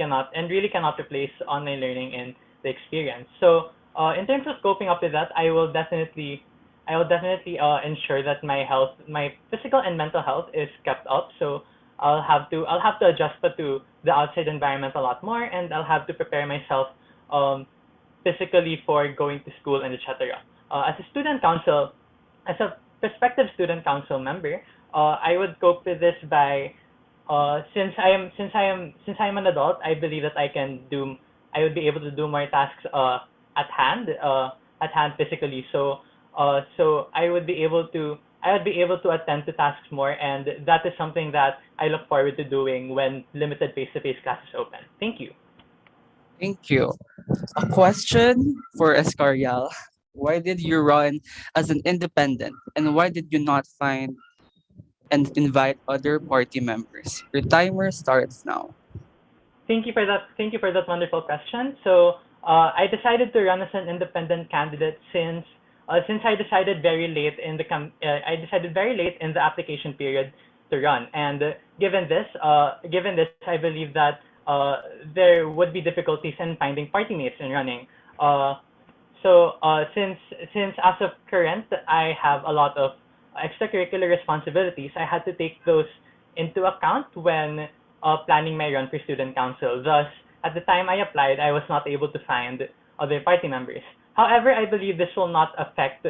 really cannot replace online learning in the experience. So in terms of coping up with that, I will definitely I will definitely ensure that my health, my physical and mental health, is kept up. So I'll have to adjust to the outside environment a lot more, and I'll have to prepare myself um, physically for going to school and etc. As a student council, as a prospective student council member, I would cope with this by since I am an adult, I believe that I would be able to do more tasks at hand at hand physically. So I would be able to attend to tasks more, and that is something that I look forward to doing when limited face-to-face classes open. Thank you. Thank you. A question for Escorial. Why did you run as an independent and why did you not find and invite other party members? Your timer starts now. Thank you for that. Thank you for that wonderful question. I decided to run as an independent candidate since I decided very late in I decided very late in the application period to run. And given this, I believe that there would be difficulties in finding party mates in running. Uh, since as of current, I have a lot of extracurricular responsibilities, I had to take those into account when planning my run for student council. Thus, at the time I applied, I was not able to find other party members. However, I believe this will not affect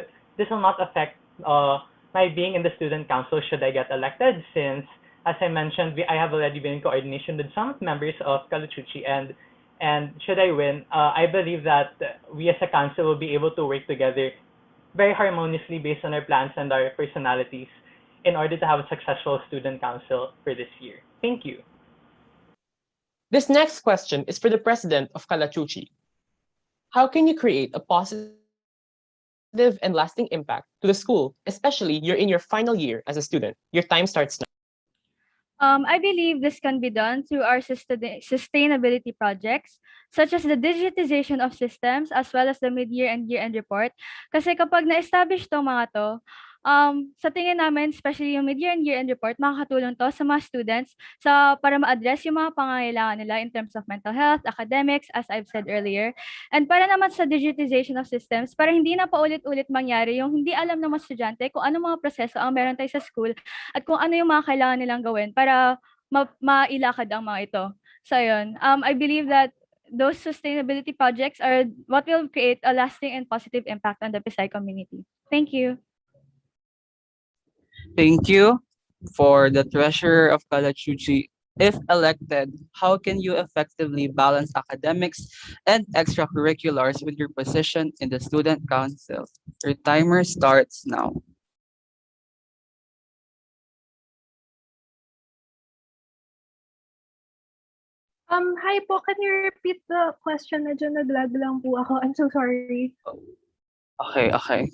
my being in the student council should I get elected, since as I mentioned, I have already been in coordination with some members of Kalachuchi, and should I win, I believe that we as a council will be able to work together very harmoniously based on our plans and our personalities in order to have a successful student council for this year. Thank you. This next question is for the president of Kalachuchi. How can you create a positive and lasting impact to the school, especially you're in your final year as a student? Your time starts now. I believe this can be done through our sustainability projects, such as the digitization of systems as well as the mid-year and year-end report. Kasi kapag na-establish tong mga to, sa tingin namin, especially yung mid-year and year-end report, makakatulong to sa mga students para ma-address yung mga pangangailangan nila in terms of mental health, academics, as I've said earlier. And para naman sa digitization of systems, para hindi na paulit-ulit mangyari yung hindi alam ng mga estudyante kung ano mga proseso ang meron tayo sa school at kung ano yung mga kailangan nilang gawin para mailakad ang mga ito. So yun, I believe that those sustainability projects are what will create a lasting and positive impact on the Pisay community. Thank you. Thank you for the treasurer of Kalachuchi. If elected, how can you effectively balance academics and extracurriculars with your position in the student council? Your timer starts now. Hi po, can you repeat the question? Medyo naglag lang po ako. I'm so sorry. Okay.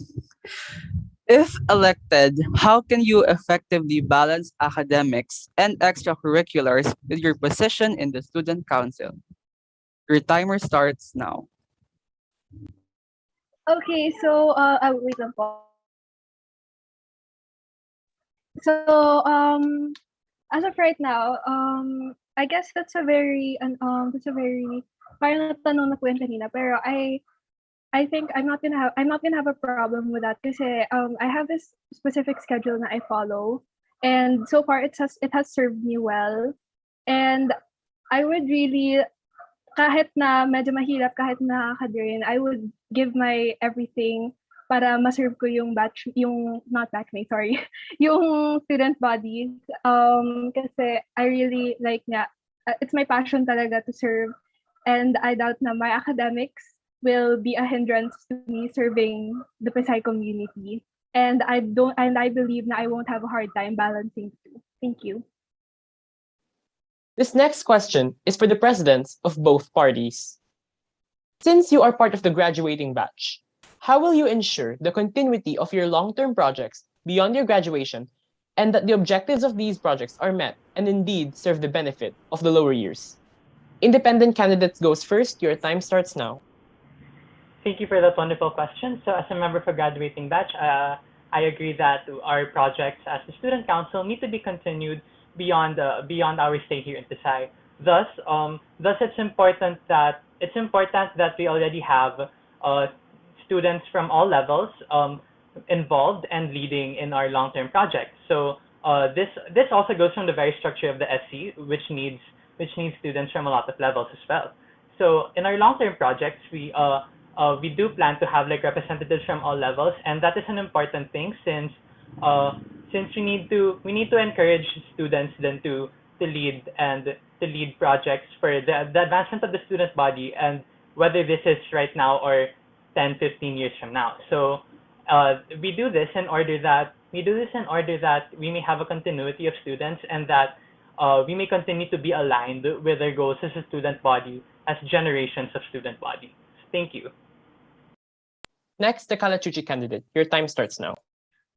If elected, how can you effectively balance academics and extracurriculars with your position in the student council? Your timer starts now. Okay, so wait lang po. So as of right now, I guess that's a very parang natanong na po yan kanina, pero I think I'm not gonna have a problem with that kasi I have this specific schedule that I follow, and so far it has served me well, and I would really, kahit na medyo mahirap, kahit nakaka-drain, I would give my everything para ma-serve ko yung not batchmate, sorry, yung student body. Kasi I really like nga, it's my passion talaga to serve, and I doubt na my academics will be a hindrance to me serving the Pisay community. And I believe na I won't have a hard time balancing the two. Thank you. This next question is for the presidents of both parties. Since you are part of the graduating batch, how will you ensure the continuity of your long-term projects beyond your graduation and that the objectives of these projects are met and indeed serve the benefit of the lower years? Independent candidates goes first. Your time starts now. Thank you for that wonderful question. So as a member for graduating batch, I agree that our projects as the student council need to be continued beyond our stay here in Pisay. Thus, it's important that we already have students from all levels involved and leading in our long-term projects. So this also goes from the very structure of the SC, which needs students from a lot of levels as well. So in our long-term projects, we do plan to have like representatives from all levels, and that is an important thing since we need to encourage students then to lead and to lead projects for the advancement of the student body, and whether this is right now or 10, 15 years from now. So we do this in order that we may have a continuity of students, and that we may continue to be aligned with our goals as a student body, as generations of student body. Thank you. Next, the Kalachuchi candidate. Your time starts now.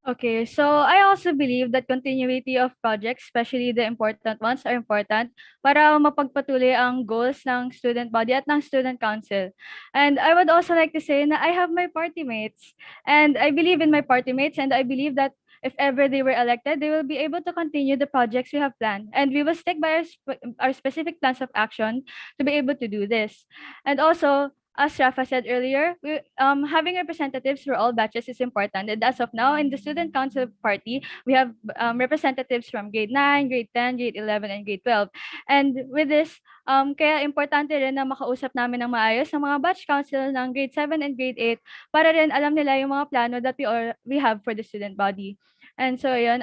Okay, so I also believe that continuity of projects, especially the important ones, are important para mapagpatuloy ang goals ng student body at ng student council. And I would also like to say na I have my party mates, and I believe in my party mates, and I believe that if ever they were elected, they will be able to continue the projects we have planned, and we will stick by our specific plans of action to be able to do this. And also, as Rafa said earlier, having representatives for all batches is important. And as of now, in the student council party, we have representatives from grade 9, grade 10, grade 11, and grade 12. And with this, kaya importante rin na makausap namin ng maayos ang mga batch council ng grade 7 and grade 8 para rin alam nila yung mga plano that we have for the student body. And so, yun,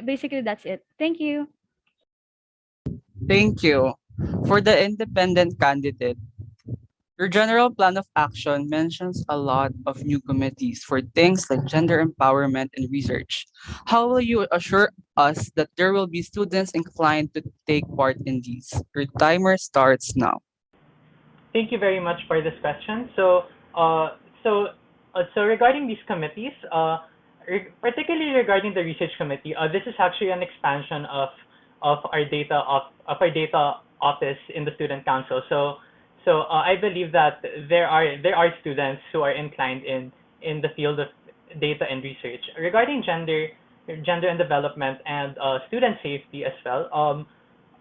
basically that's it. Thank you. Thank you. For the independent candidate, your general plan of action mentions a lot of new committees for things like gender empowerment and research. How will you assure us that there will be students inclined to take part in these? Your timer starts now. Thank you very much for this question. So regarding these committees, particularly regarding the research committee, this is actually an expansion of our data office in the student council. So I believe that there are students who are inclined in the field of data and research regarding gender and development, and student safety as well.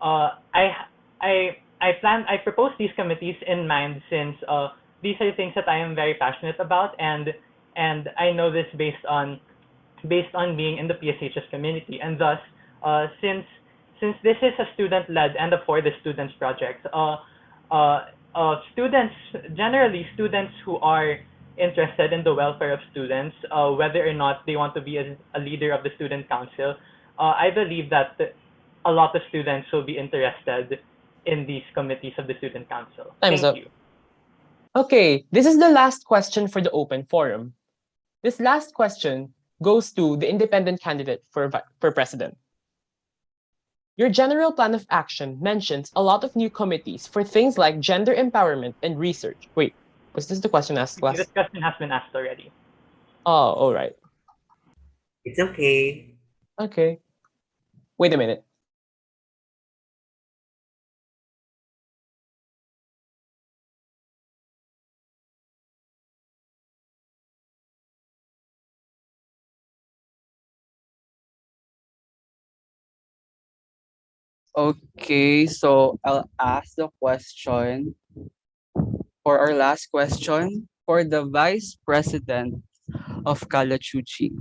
I propose these committees in mind, since these are things that I am very passionate about, and I know this based on being in the PSHS community, and thus since this is a student-led and a for the students project, students who are interested in the welfare of students, whether or not they want to be a leader of the student council, I believe that a lot of students will be interested in these committees of the student council. Time's Thank up. you. Okay, this is the last question for the open forum. This last question goes to the independent candidate for president. Your general plan of action mentions a lot of new committees for things like gender empowerment and research. Wait, was this the question asked This last? question has been asked already. Oh, all right. It's okay. Okay. Wait a minute. Okay, so I'll ask the question for our last question for the Vice President of Kalachuchi.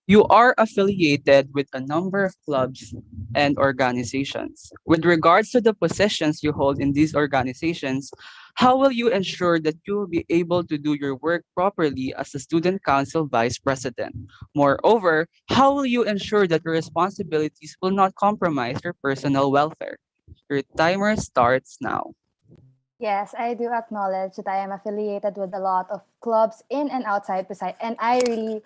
You are affiliated with a number of clubs and organizations. With regards to the positions you hold in these organizations, how will you ensure that you will be able to do your work properly as the Student Council Vice President? Moreover, how will you ensure that your responsibilities will not compromise your personal welfare? Your timer starts now. Yes, I do acknowledge that I am affiliated with a lot of clubs in and outside Pasay, and I really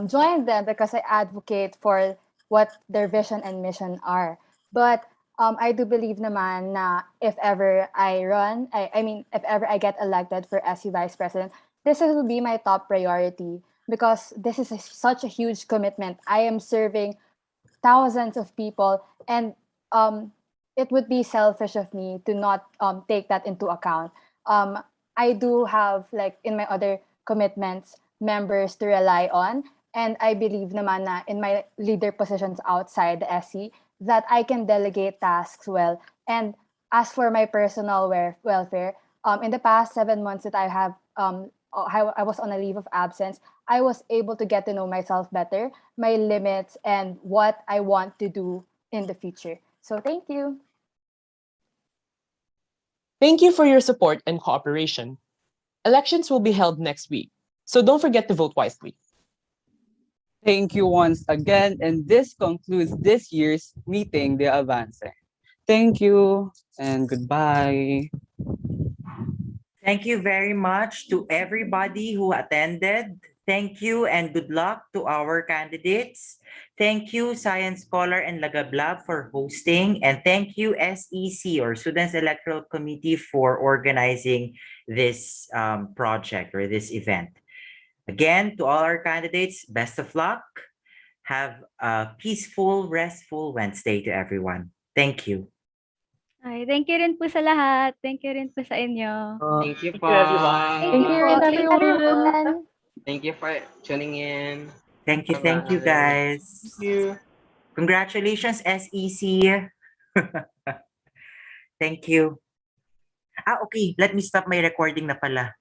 joined them because I advocate for what their vision and mission are. But I do believe naman na if ever if ever I get elected for SU Vice President, this will be my top priority, because this is such a huge commitment. I am serving thousands of people, and it would be selfish of me to not take that into account. I do have, like, in my other commitments, members to rely on, and I believe naman na in my leader positions outside the SC that I can delegate tasks well. And as for my personal welfare, in the past 7 months that I have I was on a leave of absence, I was able to get to know myself better, my limits, and what I want to do in the future. So thank you. Thank you for your support and cooperation. Elections will be held next week, so don't forget to vote wisely. Thank you once again, and this concludes this year's meeting, the Avance. Thank you and goodbye. Thank you very much to everybody who attended. Thank you and good luck to our candidates. Thank you, Science Scholar and Lagablab for hosting. And thank you, SEC or Students Electoral Committee for organizing this project or this event. Again, to all our candidates, best of luck. Have a peaceful, restful Wednesday to everyone. Thank you. Ay, thank you rin po sa lahat. Thank you rin po sa inyo. Thank you Thank po. you, everyone. Thank you, everyone. Thank you for tuning in. Thank you Bye-bye. guys. Thank you. Congratulations, SEC. Thank you. Okay, let me stop my recording na pala.